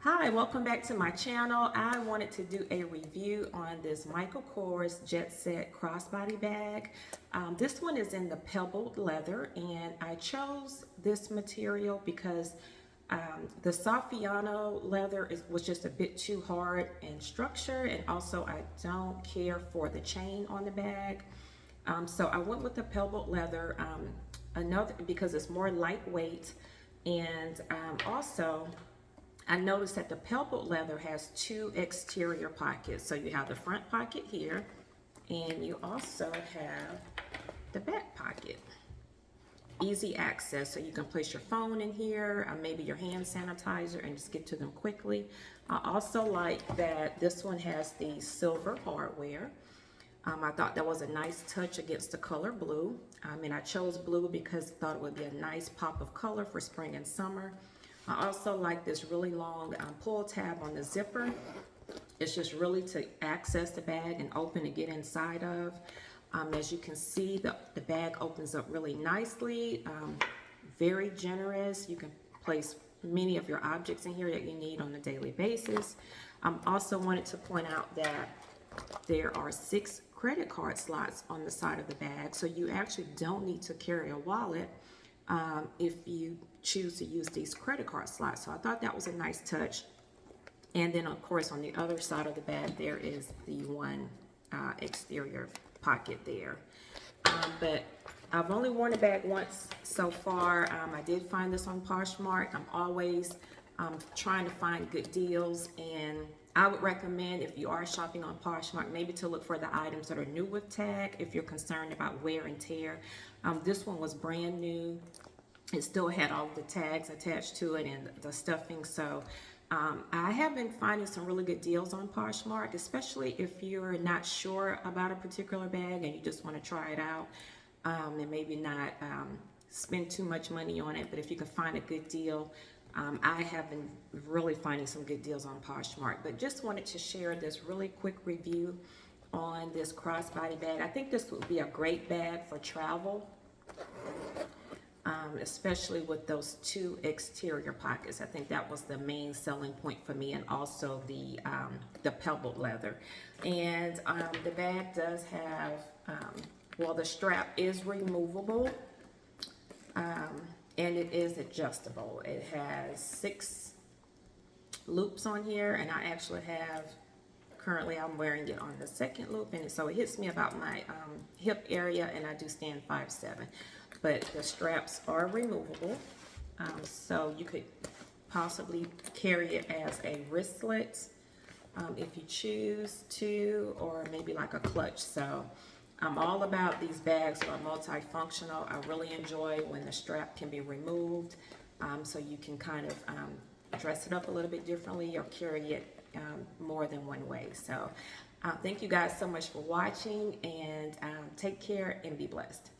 Hi, welcome back to my channel. I wanted to do a review on this Michael Kors Jet Set crossbody bag. This one is in the pebbled leather, and I chose this material because the Saffiano leather was just a bit too hard in structure, and also I don't care for the chain on the bag. So I went with the pebbled leather, another because it's more lightweight, and also I noticed that the pebbled leather has two exterior pockets. So you have the front pocket here, and you also have the back pocket. Easy access, so you can place your phone in here, maybe your hand sanitizer, and just get to them quickly. I also like that this one has the silver hardware. I thought that was a nice touch against the color blue. And I chose blue because I thought it would be a nice pop of color for spring and summer. I also like this really long pull tab on the zipper. It's just really to access the bag and open and get inside of. As you can see, the bag opens up really nicely, very generous. You can place many of your objects in here that you need on a daily basis. Also wanted to point out that there are 6 credit card slots on the side of the bag, so you actually don't need to carry a wallet if you choose to use these credit card slots. So I thought that was a nice touch. And then of course on the other side of the bag there is the one exterior pocket there. But I've only worn the bag once so far. I did find this on Poshmark. I'm always trying to find good deals, and I would recommend, if you are shopping on Poshmark, maybe to look for the items that are new with tag if you're concerned about wear and tear. This one was brand new. It still had all of the tags attached to it and the stuffing. So I have been finding some really good deals on Poshmark, especially if you're not sure about a particular bag and you just want to try it out, and maybe not spend too much money on it. But if you can find a good deal, I have been really finding some good deals on Poshmark. But just wanted to share this really quick review on this crossbody bag. I think this would be a great bag for travel, especially with those 2 exterior pockets. I think that was the main selling point for me, and also the pebbled leather. And the bag does have, well, the strap is removable, and it is adjustable. It has 6 loops on here, and I actually have, currently I'm wearing it on the 2nd loop, and so it hits me about my hip area, and I do stand 5'7". But the straps are removable, so you could possibly carry it as a wristlet if you choose to, or maybe like a clutch. So I'm all about these bags that are multifunctional. I really enjoy when the strap can be removed, so you can kind of dress it up a little bit differently or carry it more than one way. So thank you guys so much for watching, and take care and be blessed.